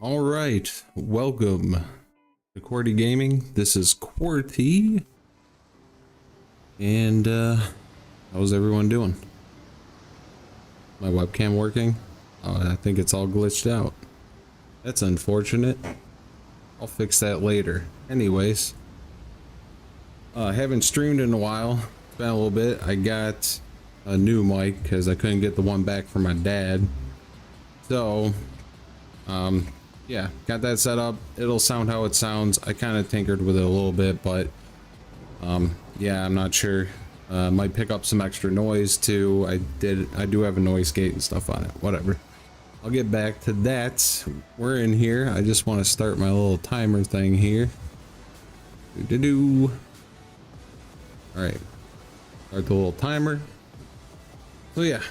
All right, welcome to Qwerty Gaming. This is Qwerty, and how's everyone doing? My webcam working? I think it's all glitched out. That's unfortunate. I'll fix that later. Anyways, haven't streamed in a while. It's been a little bit. I got a new mic because I couldn't get the one back from my dad. So, yeah, got that set up. It'll sound how it sounds. I kind of tinkered with it a little bit, but yeah, I'm not sure. Might pick up some extra noise too. I do have a noise gate and stuff on it. Whatever. I'll get back to that. We're in here. I just want to start my little timer thing here. All right, start the little timer. So yeah,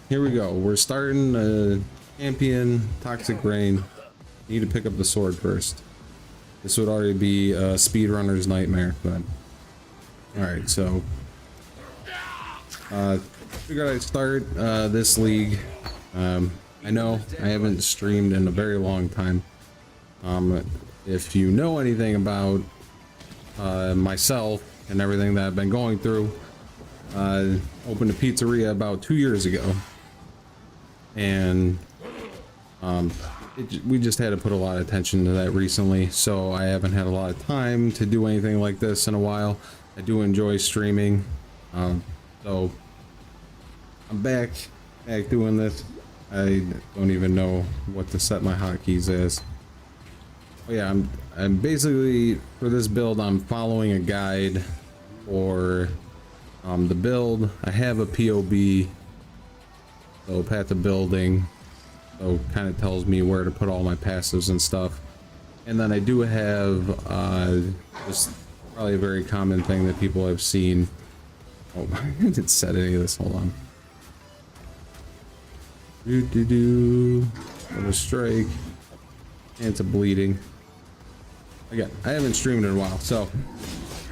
here we go. We're starting champion Toxic Rain. Need to pick up the sword first. This would already be a speedrunner's nightmare, but all right. So figured I'd start this league. I know I haven't streamed in a very long time. If you know anything about myself and everything that I've been going through, opened a pizzeria about 2 years ago, and we just had to put a lot of attention to that recently, so I haven't had a lot of time to do anything like this in a while. I do enjoy streaming, so I'm back doing this. I don't even know what to set my hotkeys as. Oh yeah, I'm basically, for this build, I'm following a guide for the build. I have a POB, so path of building, so kind of tells me where to put all my passives and stuff. And then I do have just probably a very common thing that people have seen. Oh, I didn't set any of this. Hold on. Of a strike. Chance of bleeding. Again, I haven't streamed in a while, so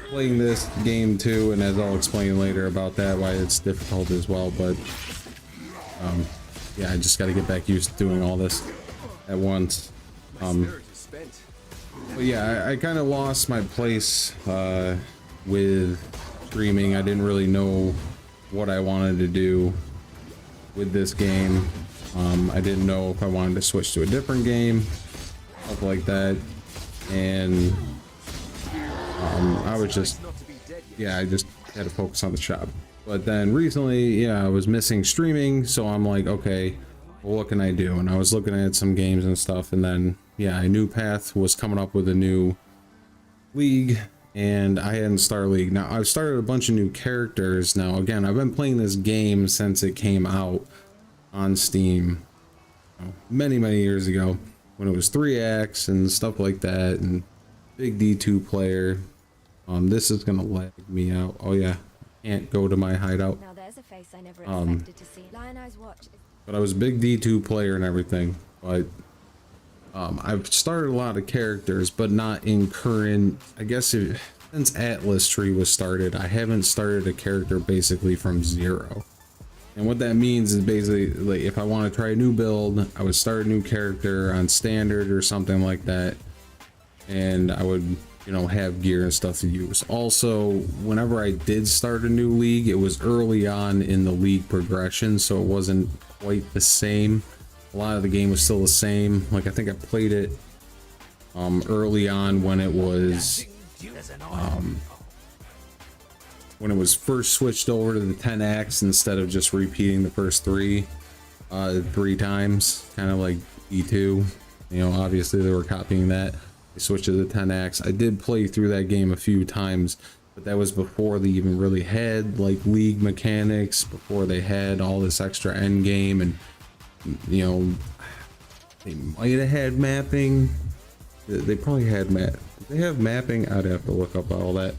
playing this game too, and as I'll explain later about that, why it's difficult as well, but yeah, I just got to get back used to doing all this at once. But yeah, I kind of lost my place with streaming. I didn't really know what I wanted to do with this game. I didn't know if I wanted to switch to a different game, stuff like that, and I was just, yeah, I just had to focus on the shop. But then recently, yeah, I was missing streaming, so I'm like, okay, well, what can I do? And I was looking at some games and stuff, and then yeah, I knew Path was coming up with a new league, and I hadn't started League. Now I've started a bunch of new characters. Now again, I've been playing this game since it came out on Steam many years ago, when it was 3 acts and stuff like that, and big D2 player. This is gonna lag me out. Oh yeah, can't go to my hideout. Now there's a face I never expected to see. Lionized watch. But I was a big D2 player and everything, but I've started a lot of characters, but not in current, I guess since Atlas Tree was started, I haven't started a character basically from zero. And what that means is basically, like, if I want to try a new build, I would start a new character on standard or something like that, and I would, you know, have gear and stuff to use. Also, whenever I did start a new league, it was early on in the league progression, so it wasn't quite the same. A lot of the game was still the same. Like, I think I played it early on when it was first switched over to the 10 acts instead of just repeating the first three times, kind of like E2. You know, obviously they were copying that. They switched to the 10 acts. I did play through that game a few times, but that was before they even really had like league mechanics, before they had all this extra end game, and you know, they might have had mapping. They probably had Did they have mapping? I'd have to look up all that.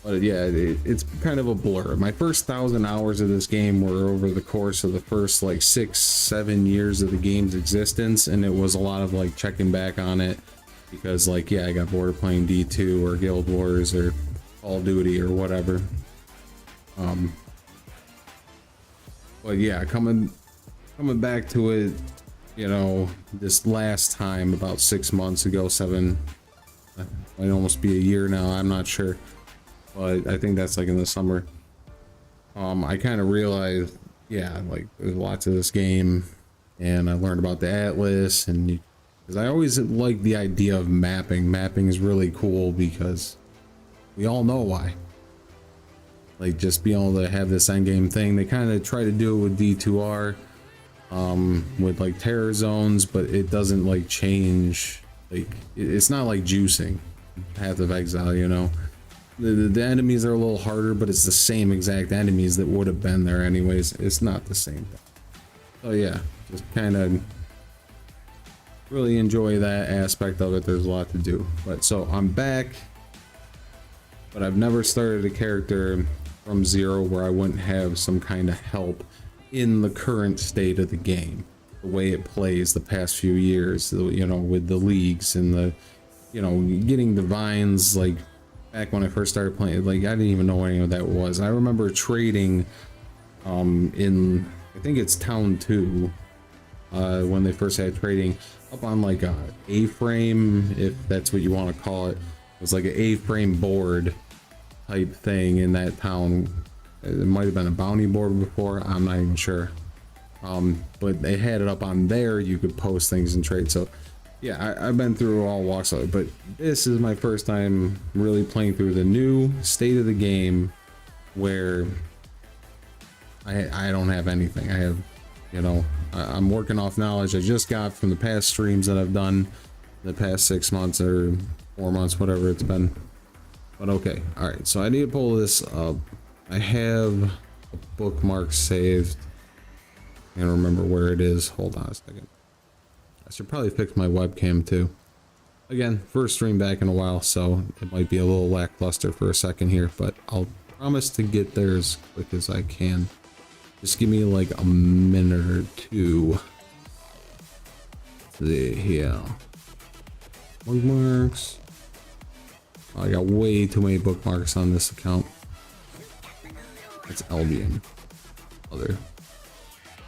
But yeah, it's kind of a blur. My first 1,000 hours of this game were over the course of the first like 6-7 years of the game's existence, and it was a lot of like checking back on it, because like, yeah, I got bored of playing D2 or Guild Wars or Call of Duty or whatever. But yeah, coming back to it, you know, this last time about 6 months ago, might almost be a year now, I'm not sure, but I think that's like in the summer. I kind of realized, yeah, like there's lots of this game, and I learned about the atlas, and because I always like the idea of mapping. Mapping is really cool because we all know why. Like just being able to have this end game thing. They kind of try to do it with D2R, with like terror zones, but it doesn't like change. Like it's not like juicing Path of Exile, you know. The enemies are a little harder, but it's the same exact enemies that would have been there anyways. It's not the same thing. So yeah, just kind of really enjoy that aspect of it. There's a lot to do. But so I'm back, but I've never started a character from zero where I wouldn't have some kind of help in the current state of the game, the way it plays the past few years, you know, with the leagues and the, you know, getting divines. Like back when I first started playing, like I didn't even know any of that was. I remember trading in, I think it's Town 2, when they first had trading up on like a A-frame, if that's what you want to call it. It was like an A-frame board type thing in that town. It might have been a bounty board before, I'm not even sure. But they had it up on there, you could post things and trade. So yeah, I've been through all walks of it, but this is my first time really playing through the new state of the game where I don't have anything. I have, you know, I'm working off knowledge I just got from the past streams that I've done the past 6 months or 4 months, whatever it's been. But okay, all right, so I need to pull this up. I have a bookmark saved. I can't remember where it is. Hold on a second. I should probably fix my webcam too. Again, first stream back in a while, so it might be a little lackluster for a second here, but I'll promise to get there as quick as I can. Just give me like a minute or two. See here. Bookmarks. I got way too many bookmarks on this account. It's Albion. Other.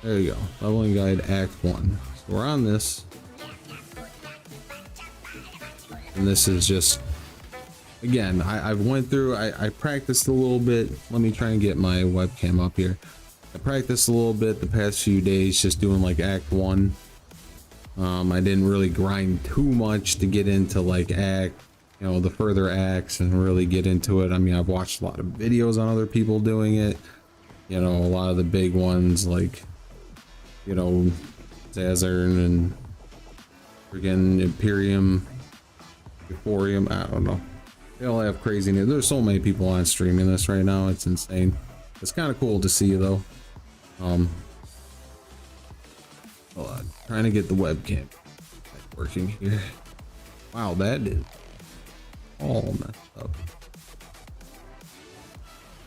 There you go. Leveling Guide Act 1. So we're on this. And this is just, again, I've went through, I practiced a little bit. Let me try and get my webcam up here. I practiced a little bit the past few days just doing like Act 1. I didn't really grind too much to get into like Act, you know, the further acts and really get into it. I mean, I've watched a lot of videos on other people doing it. You know, a lot of the big ones like, you know, Zazern and friggin' Imperium, Euphorium, I don't know. They all have craziness. There's so many people on streaming this right now. It's insane. It's kind of cool to see though. Hold on. Trying to get the webcam working here. Wow, that is all messed up.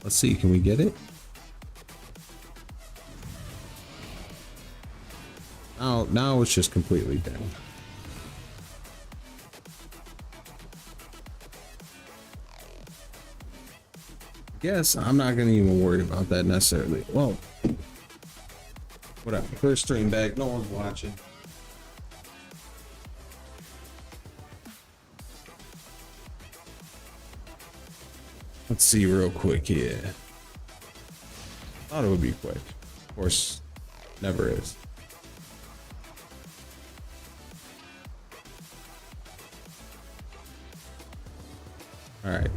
Let's see, can we get it? Now it's just completely down. Guess I'm not gonna even worry about that necessarily. Well, whatever. First stream back, no one's watching. Let's see real quick here. Thought it would be quick. Of course, never is. All right.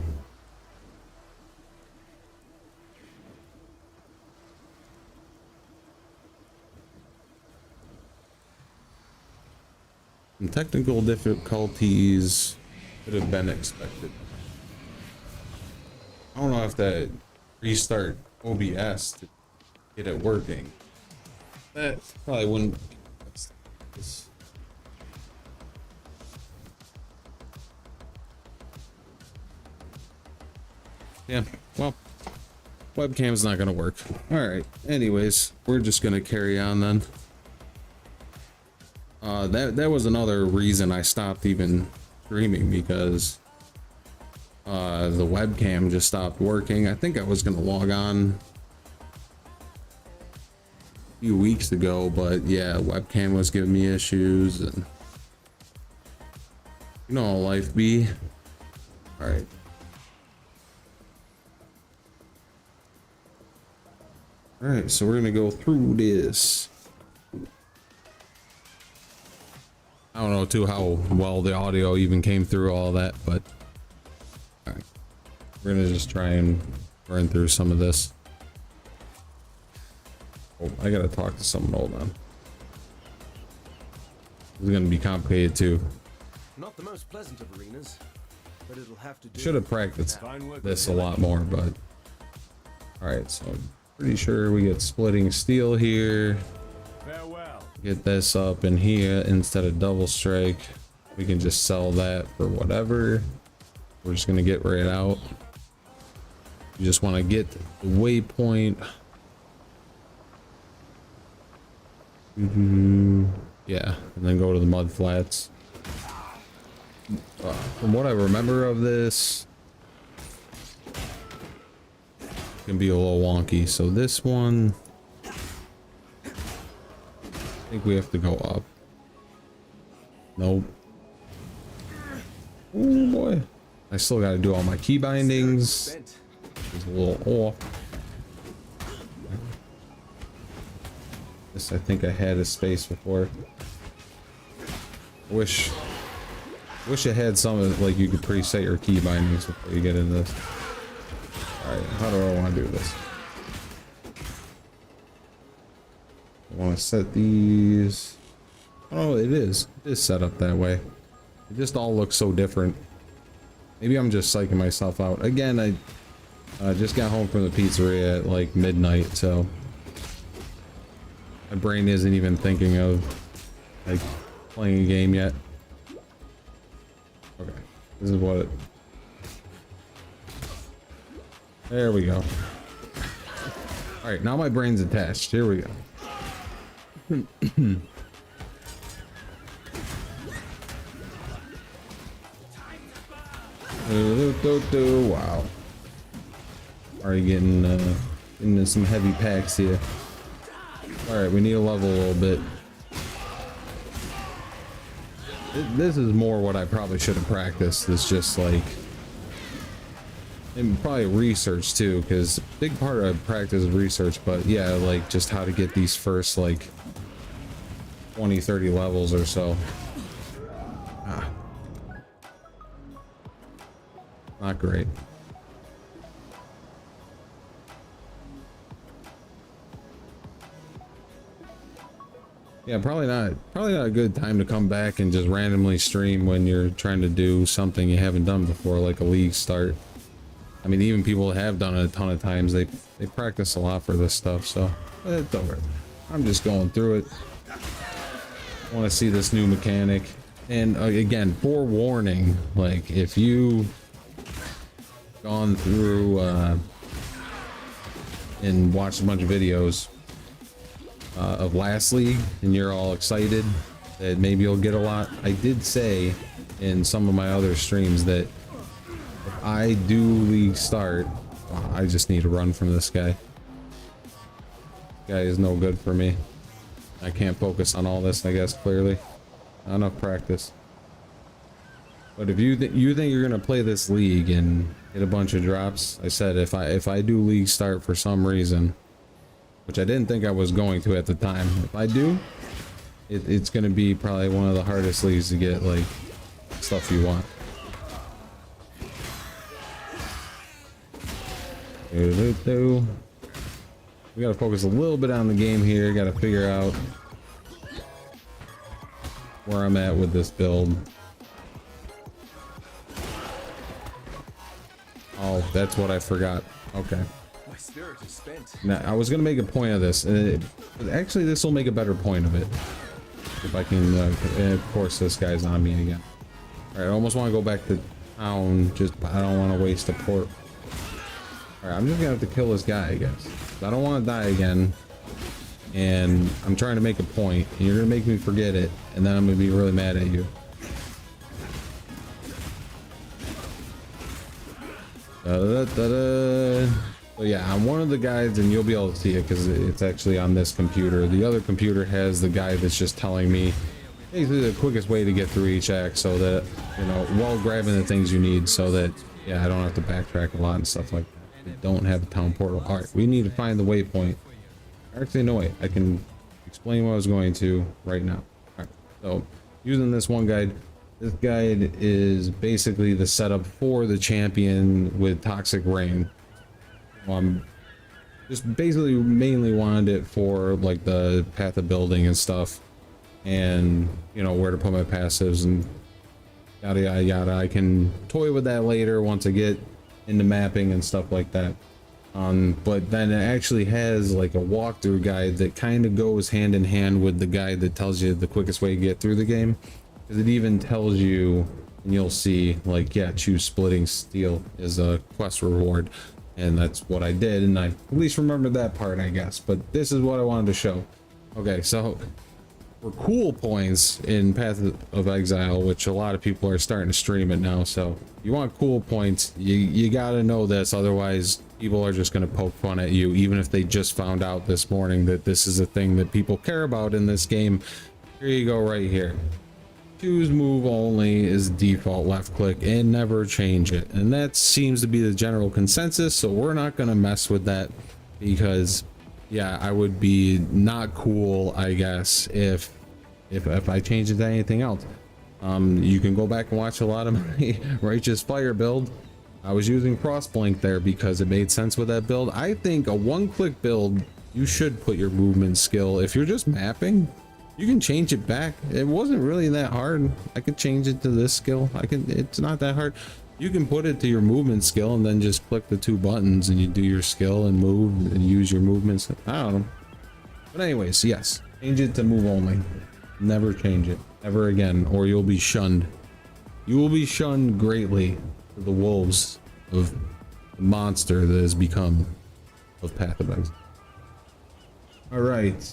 Some technical difficulties could have been expected. I don't know if I have to restart OBS to get it working. That probably wouldn't. Yeah, well, webcam's not gonna work. All right. Anyways, we're just gonna carry on then. That was another reason I stopped even streaming, because the webcam just stopped working. I think I was gonna log on few weeks ago, but yeah, webcam was giving me issues, and you know how life be. All right. All right, so we're gonna go through this. I don't know too how well the audio even came through all that, but all right. We're gonna just try and run through some of this. Oh, I gotta talk to someone. Hold on. This is gonna be complicated too. Not the most pleasant of arenas, but it'll have to do. Should have practiced this a lot more, but all right. So pretty sure we get splitting steel here. Farewell. Get this up in here instead of double strike. We can just sell that for whatever. We're just gonna get right out. You just want to get the waypoint. Yeah, and then go to the mud flats. From what I remember of this, it can be a little wonky. So this one, I think we have to go up. Nope. Oh boy, I still got to do all my key bindings. It's a little off. This, I think I had a space before. Wish I had some of it, like you could preset your key bindings before you get into this. Alright, how do I want to do this? I want to set these. Oh, it is set up that way. It just all looks so different. Maybe I'm just psyching myself out. Again, I just got home from the pizzeria at like midnight, so my brain isn't even thinking of like playing a game yet. Okay, this is what it. There we go. All right, now my brain's attached. Here we go. Wow. Already getting into some heavy packs here. All right, we need a level a little bit. This is more what I probably should have practiced. It's just like, and probably research too, because big part of practice is research. But yeah, like just how to get these first like 20-30 levels or so. Not great. Yeah, probably not a good time to come back and just randomly stream when you're trying to do something you haven't done before, like a league start. I mean, even people that have done it a ton of times, they practice a lot for this stuff, so it's over. I'm just going through it. I want to see this new mechanic. And again, forewarning, like if you gone through and watched a bunch of videos of last league and you're all excited that maybe you'll get a lot, I did say in some of my other streams that if I do league start, I just need to run from this guy. This guy is no good for me. I can't focus on all this, I guess, clearly. Not enough practice. But if you think you're gonna play this league and get a bunch of drops, I said if I do league start for some reason, which I didn't think I was going to at the time, if I do, it's gonna be probably one of the hardest leagues to get like stuff you want. We gotta focus a little bit on the game here. Gotta figure out where I'm at with this build. Oh, that's what I forgot. Okay. My spirit is spent. Now, I was gonna make a point of this. Actually, this will make a better point of it. If I can, and of course, this guy's on me again. All right, I almost want to go back to town. Just, I don't want to waste a port. All right, I'm just gonna have to kill this guy, I guess. I don't want to die again. And I'm trying to make a point, and you're gonna make me forget it, and then I'm gonna be really mad at you. Da, da, da, da. So yeah, on one of the guides, and you'll be able to see it because it's actually on this computer. The other computer has the guide that's just telling me basically the quickest way to get through each act, so that, you know, while grabbing the things you need, so that, yeah, I don't have to backtrack a lot and stuff like that. We don't have a town portal. All right, we need to find the waypoint. Actually, no, wait, I can explain what I was going to right now. All right, so using this one guide, this guide is basically the setup for the champion with Toxic Rain. Just basically mainly wanted it for like the path of building and stuff, and you know, where to put my passives and yada yada yada. I can toy with that later once I get into mapping and stuff like that. But then it actually has like a walkthrough guide that kind of goes hand in hand with the guide that tells you the quickest way to get through the game, because it even tells you, and you'll see, like, yeah, choose splitting steel as a quest reward. And that's what I did, and I at least remember that part, I guess. But this is what I wanted to show. Okay, so for cool points in Path of Exile, which a lot of people are starting to stream it now, so you want cool points, you gotta know this, otherwise people are just gonna poke fun at you, even if they just found out this morning that this is a thing that people care about in this game. Here you go, right here. Choose move only is default left click and never change it, and that seems to be the general consensus, so we're not going to mess with that, because yeah, I would be not cool, I guess, if I change it to anything else. You can go back and watch a lot of my Righteous Fire build. I was using cross blink there because it made sense with that build. I think a one-click build, you should put your movement skill, if you're just mapping, you can change it back. It wasn't really that hard. I could change it to this skill. It's not that hard. You can put it to your movement skill and then just click the two buttons and you do your skill and move and use your movements. I don't know. But anyways, yes, change it to move only. Never change it ever again, or you'll be shunned. You will be shunned greatly for the wolves of the monster that has become of Path of Exile. All right.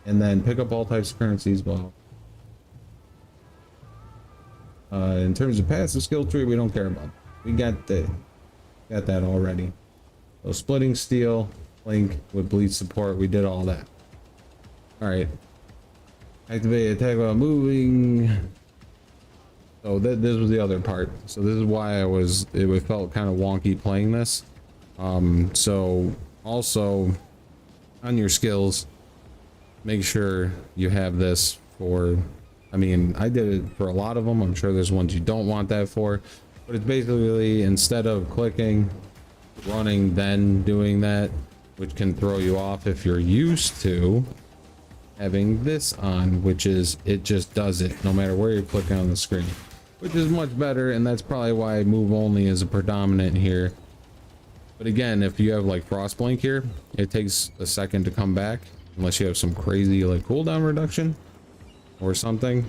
And then pick up all types of currencies. Well, in terms of passive skill tree, we don't care about. We got that already. So splitting steel, link with bleed support, we did all that. All right. Activate attack while moving. So this was the other part. So this is why it felt kind of wonky playing this. So also on your skills, make sure you have this for, I mean, I did it for a lot of them. I'm sure there's ones you don't want that for, but it's basically instead of clicking, running, then doing that, which can throw you off if you're used to having this on, which is, it just does it no matter where you're clicking on the screen, which is much better. And that's probably why move only is a predominant here. But again, if you have like frost blink here, it takes a second to come back. Unless you have some crazy like cooldown reduction or something,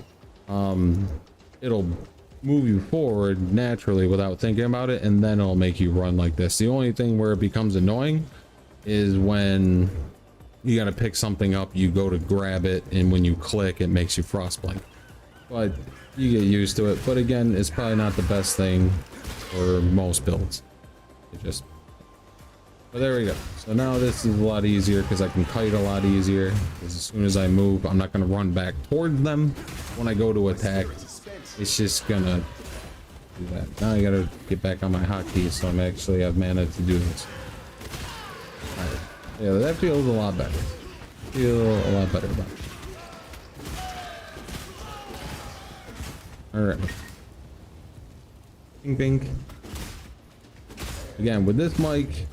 it'll move you forward naturally without thinking about it, and then it'll make you run like this. The only thing where it becomes annoying is when you got to pick something up, you go to grab it, and when you click, it makes you frost blink. But you get used to it. But again, it's probably not the best thing for most builds. It just. But there we go. So now this is a lot easier because I can kite a lot easier. Because as soon as I move, I'm not going to run back towards them when I go to attack. It's just gonna do that. Now I gotta get back on my hotkeys so I'm actually have mana to do this. Alright. Yeah, that feels a lot better. Feel a lot better about it. Alright. Ping ping. Again, with this mic,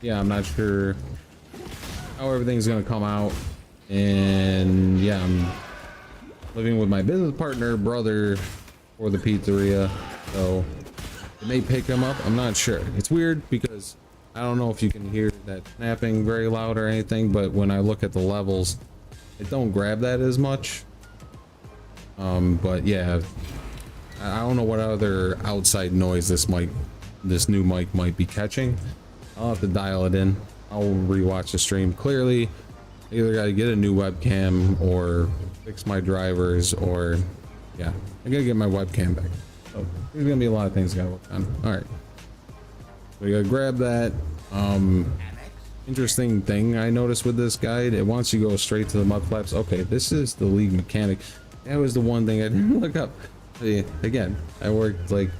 yeah, I'm not sure how everything's gonna come out, and yeah, I'm living with my business partner brother for the pizzeria, so it may pick him up. I'm not sure. It's weird because I don't know if you can hear that snapping very loud or anything, but when I look at the levels, it don't grab that as much. But yeah, I don't know what other outside noise this new mic might be catching. I'll have to dial it in. I'll rewatch the stream. Clearly, I either gotta get a new webcam or fix my drivers, or yeah, I gotta get my webcam back. So there's gonna be a lot of things I gotta work on. All right. We gotta grab that. Interesting thing I noticed with this guide, it wants you to go straight to the mud flaps. Okay, this is the league mechanic. That was the one thing I didn't look up. See, again, I worked like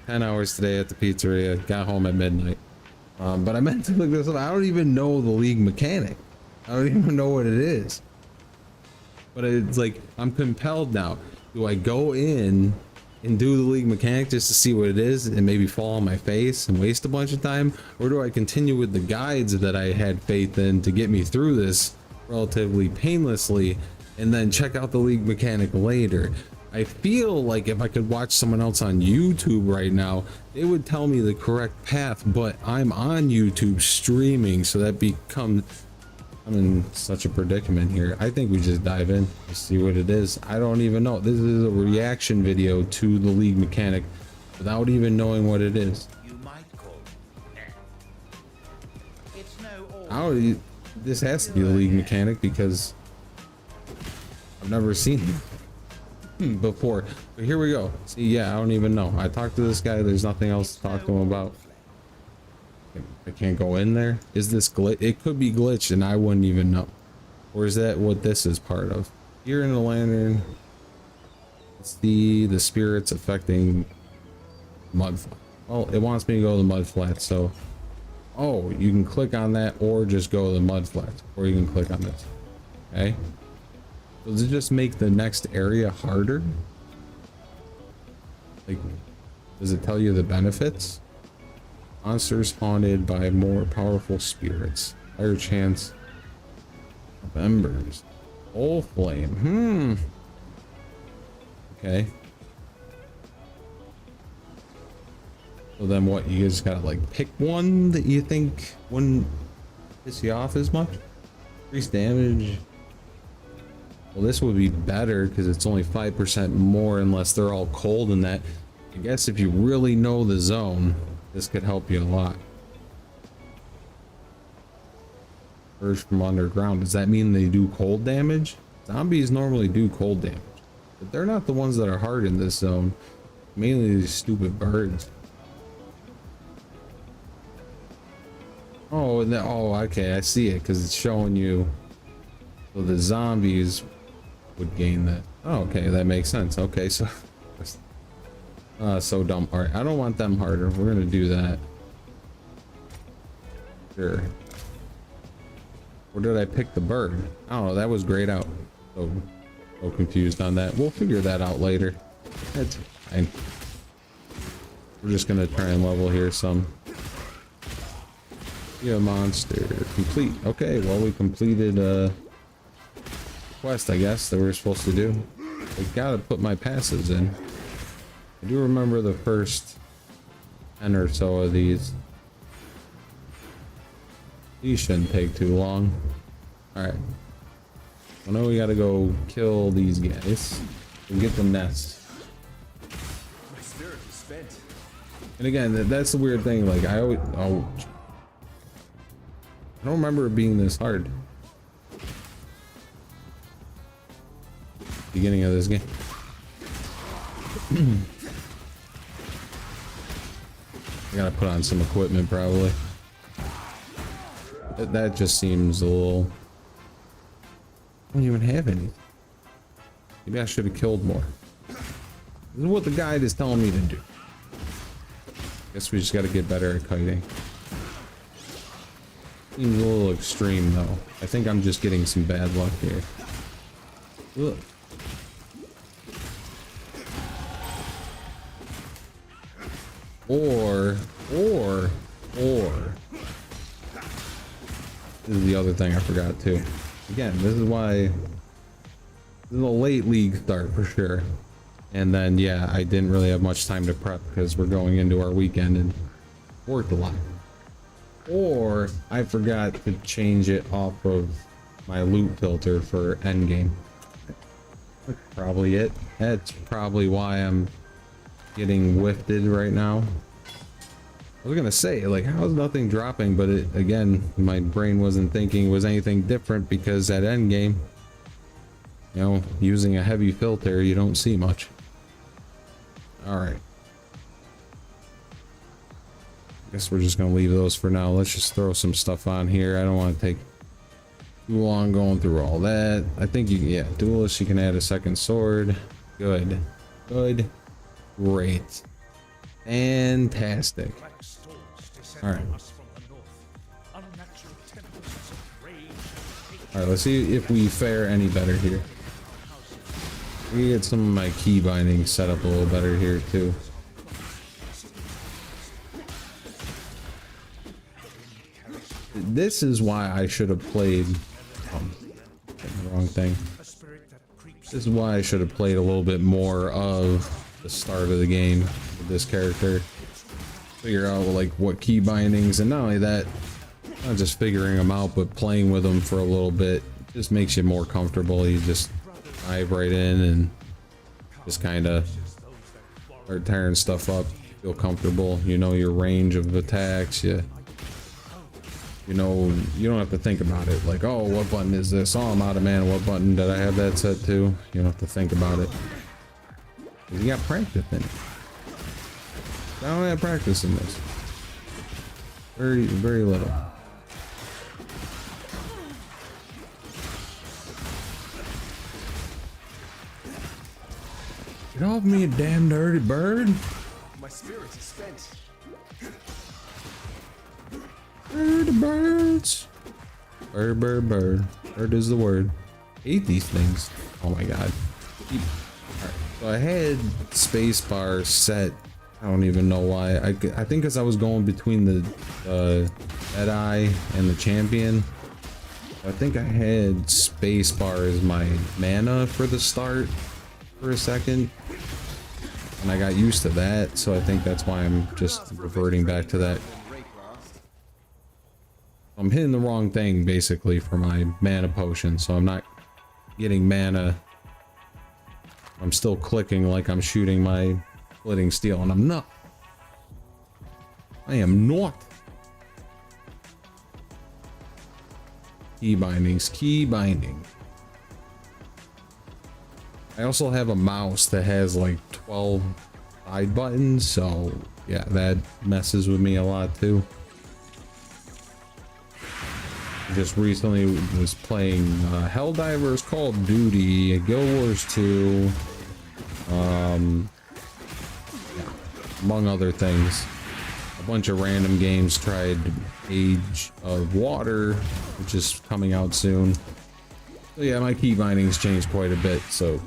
10 hours today at the pizzeria, got home at midnight. But I meant to look this up. I don't even know the league mechanic. I don't even know what it is. But it's like, I'm compelled now. Do I go in and do the league mechanic just to see what it is and maybe fall on my face and waste a bunch of time? Or do I continue with the guides that I had faith in to get me through this relatively painlessly and then check out the league mechanic later? I feel like if I could watch someone else on YouTube right now, it would tell me the correct path, but I'm on YouTube streaming, so that becomes, I'm in such a predicament here. I think we just dive in to see what it is. I don't even know. This is a reaction video to the league mechanic without even knowing what it is. You might call it's no I don't, this has to be the league mechanic because I've never seen it before. But here we go. See, yeah, I don't even know. I talked to this guy. There's nothing else to talk to him about. I can't go in there. Is this glitch? It could be glitched and I wouldn't even know. Or is that what this is part of? Here in the lantern, it's the spirits affecting mud flat. Well, it wants me to go to the mud flat, so oh, you can click on that or just go to the mud flat, or you can click on this. Okay, does it just make the next area harder? Like, does it tell you the benefits? Monsters haunted by more powerful spirits. Higher chance of embers. Full flame. Okay. So then what? You just gotta like pick one that you think wouldn't piss you off as much? Increase damage. Well, this would be better because it's only 5% more unless they're all cold in that. I guess if you really know the zone, this could help you a lot. Burst from underground. Does that mean they do cold damage? Zombies normally do cold damage, but they're not the ones that are hard in this zone. Mainly these stupid birds. Oh, and oh, okay, I see it because it's showing you. So the zombies would gain that. Oh, okay, that makes sense. Okay, so so dumb. All right, I don't want them harder. We're gonna do that. Sure. Or did I pick the bird? I don't know. That was grayed out. So confused on that. We'll figure that out later. That's fine. We're just gonna try and level here some. Yeah, monster complete. Okay, well we completed a quest, I guess, that we're supposed to do. I gotta put my passives in. I do remember the first 10 or so of these. These shouldn't take too long. Alright. I know we gotta go kill these guys and get the nest. My spirit is spent. And again, that's the weird thing. Like, I always... Oh. I don't remember it being this hard. Beginning of this game. I gotta put on some equipment probably. That just seems a little... I don't even have any. Maybe I should have killed more. This is what the guide is telling me to do. Guess we just gotta get better at kiting. Seems a little extreme though. I think I'm just getting some bad luck here. Ugh. Or this is the other thing I forgot too. Again, this is why this is a late league start for sure. And then yeah, I didn't really have much time to prep because we're going into our weekend and worked a lot. Or I forgot to change it off of my loot filter for endgame. That's probably it. That's probably why I'm getting whiffed right now. I was gonna say, like, how's nothing dropping? But it, again, my brain wasn't thinking it was anything different because at endgame, you know, using a heavy filter, you don't see much. All right. Guess we're just gonna leave those for now. Let's just throw some stuff on here. I don't want to take too long going through all that. I think you, yeah, duelist, you can add a second sword. Good. Good. Great. Fantastic. Alright. Alright, let's see if we fare any better here. We get some of my key bindings set up a little better here too. This is why I should have played the wrong thing. This is why I should have played a little bit more of the start of the game with this character. Figure out like what key bindings, and not only that, not just figuring them out, but playing with them for a little bit just makes you more comfortable. You just dive right in and just kind of start tearing stuff up. Feel comfortable. You know your range of attacks. You know, you don't have to think about it. Like, oh, what button is this? Oh, I'm out of mana. What button did I have that set to? You don't have to think about it. You got practice in it. I don't have practice in this. Very, very little. Get off me, you damn dirty bird. My spirit is spent. Birds. Bird, bird, bird. Bird is the word. Hate these things. Oh my god. Alright, so I had spacebar set. I don't even know why. I think because I was going between the Jedi and the champion. I think I had spacebar as my mana for the start for a second. And I got used to that, so I think that's why I'm just reverting back to that. I'm hitting the wrong thing basically for my mana potion, so I'm not getting mana. I'm still clicking like I'm shooting my splitting steel, and I'm not. I am not. Key bindings, key binding. I also have a mouse that has like 12 side buttons, so yeah, that messes with me a lot too. Just recently was playing Helldivers, Call of Duty, Guild Wars 2, yeah, among other things. A bunch of random games. Tried Age of Water, which is coming out soon. So yeah, my key bindings changed quite a bit, so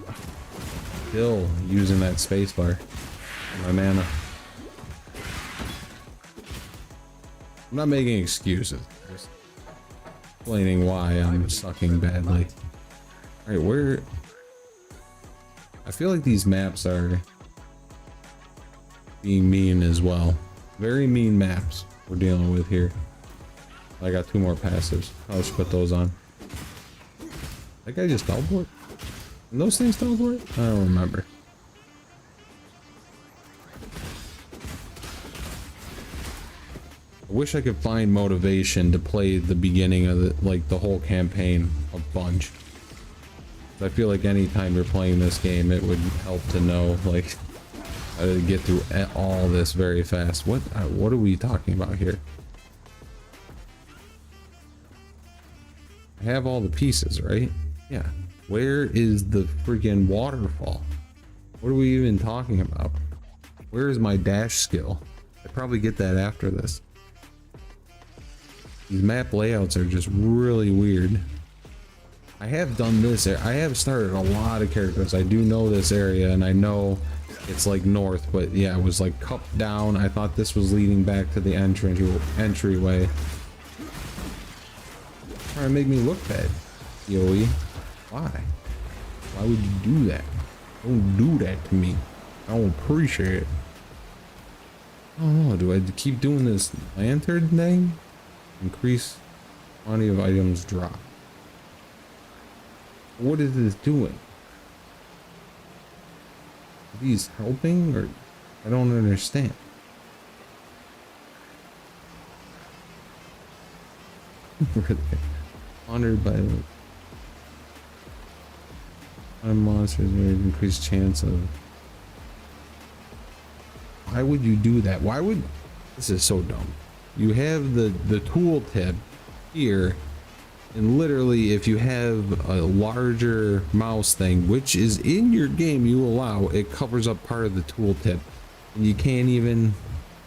still using that spacebar for my mana. I'm not making excuses, just explaining why I'm sucking badly. Alright, where... I feel like these maps are being mean as well. Very mean maps we're dealing with here. I got 2 more passives. I should put those on. That guy just teleport? And those things teleport? I don't remember. I wish I could find motivation to play the beginning of the, like, the whole campaign a bunch. I feel like anytime you're playing this game, it would help to know, like, how to get through all this very fast. What are we talking about here? I have all the pieces, right? Yeah. Where is the freaking waterfall? What are we even talking about? Where is my dash skill? I probably get that after this. These map layouts are just really weird. I have done this. I have started a lot of characters. I do know this area, and I know it's like north, but yeah, it was like cupped down. I thought this was leading back to the entryway. Trying to make me look bad, Yoey. Why? Why would you do that? Don't do that to me. I don't appreciate it. I don't know. Do I keep doing this lantern thing? Increase quantity of items drop. What is this doing? Are these helping, or I don't understand. Honored by monsters with increased chance of. Why would you do that? Why would This is so dumb. You have the tool tip here, and literally if you have a larger mouse thing, which is in your game, you allow, it covers up part of the tool tip, and you can't even,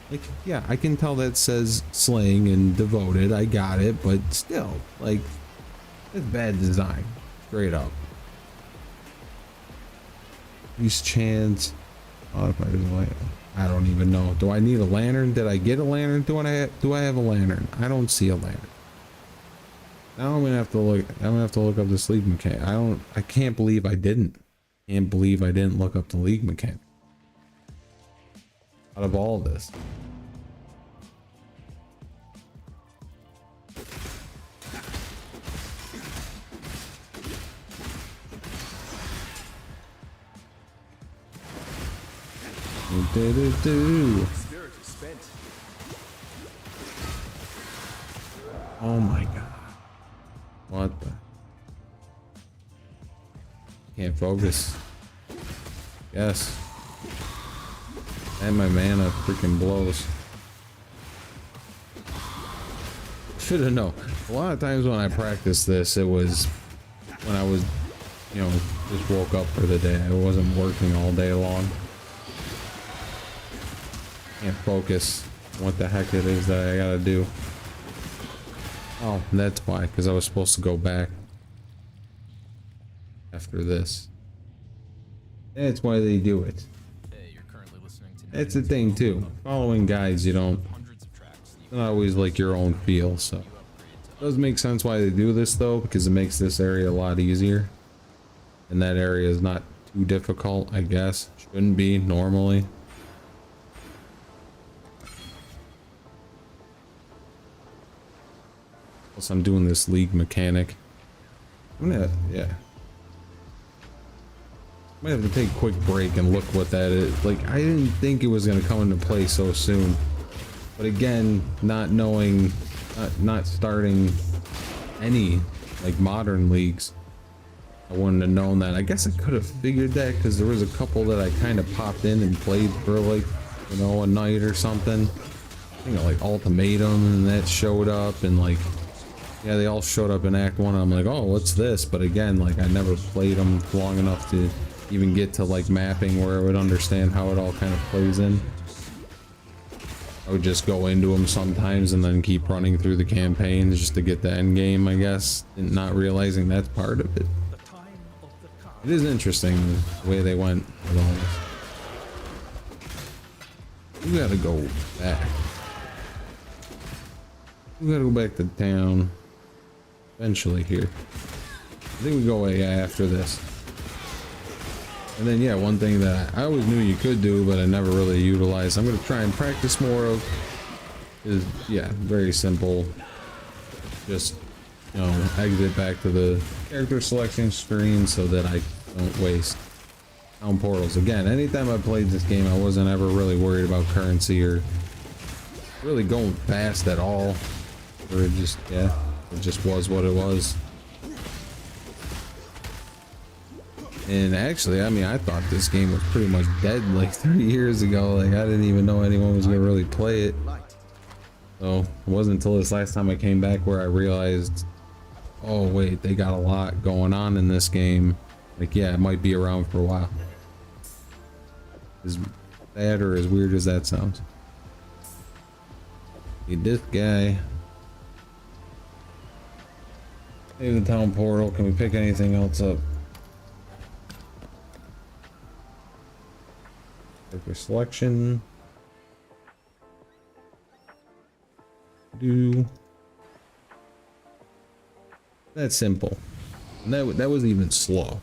like, yeah, I can tell that says slaying and devoted, I got it, but still, like, it's bad design, straight up. These chants, I don't even know. Do I need a lantern? Did I get a lantern? Do I have a lantern? I don't see a lantern. Now I'm gonna have to look. I'm gonna have to look up this league mechanic. I can't believe I didn't. Can't believe I didn't look up the league mechanic. Out of all this. Spirit is spent. Oh my god. What the? Can't focus. Yes. And my mana freaking blows. Should have known. A lot of times when I practiced this, it was when I was, you know, just woke up for the day. I wasn't working all day long. Can't focus what the heck it is that I gotta do. Oh, that's why, because I was supposed to go back after this. That's why they do it. Hey, you're currently listening to That's the thing too. Following guides, you don't, hundreds of tracks. it's not always like your own feel, so. It does make sense why they do this though, because it makes this area a lot easier. And that area is not too difficult, I guess. Shouldn't be normally. Plus I'm doing this league mechanic. I'm gonna, yeah. Might have to take a quick break and look what that is. Like, I didn't think it was gonna come into play so soon. But again, not knowing, not starting any, like, modern leagues, I wouldn't have known that. I guess I could have figured that because there was a couple that I kind of popped in and played for, like, you know, a night or something. I think like Ultimatum, and that showed up, and like, yeah, they all showed up in Act 1. I'm like, oh, what's this? But again, like, I never played them long enough to even get to like mapping where I would understand how it all kind of plays in. I would just go into them sometimes and then keep running through the campaigns just to get the end game, I guess, and not realizing that's part of it. It is interesting the way they went with all this. We gotta go back. We gotta go back to town. Eventually here. I think we go away after this. And then, yeah, one thing that I always knew you could do, but I never really utilized, I'm going to try and practice more of, is, yeah, very simple. Just, you know, exit back to the character selection screen so that I don't waste town portals. Again, anytime I played this game, I wasn't ever really worried about currency or really going fast at all. Or it just, yeah, it just was what it was. And actually, I mean, I thought this game was pretty much dead like 3 years ago. Like, I didn't even know anyone was gonna really play it. So it wasn't until this last time I came back where I realized, oh wait, they got a lot going on in this game. Like, yeah, it might be around for a while. As bad or as weird as that sounds. Need this guy. Save the town portal. Can we pick anything else up? Character selection. Do. That's simple. And that was even slow.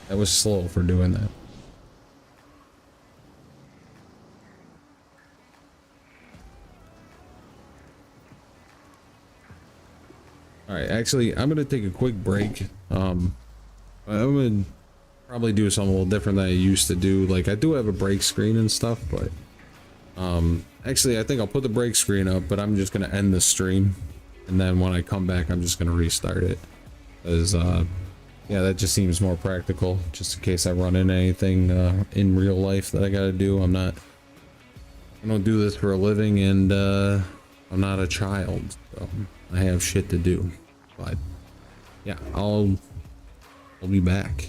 That was slow for doing that. Alright, actually, I'm gonna take a quick break. I'm gonna probably do something a little different than I used to do. Like, I do have a break screen and stuff, but actually, I think I'll put the break screen up, but I'm just gonna end the stream, and then when I come back, I'm just gonna restart it. Because, yeah, that just seems more practical, just in case I run into anything in real life that I gotta do. I'm not I don't do this for a living, and I'm not a child, so I have shit to do. But yeah, I'll be back.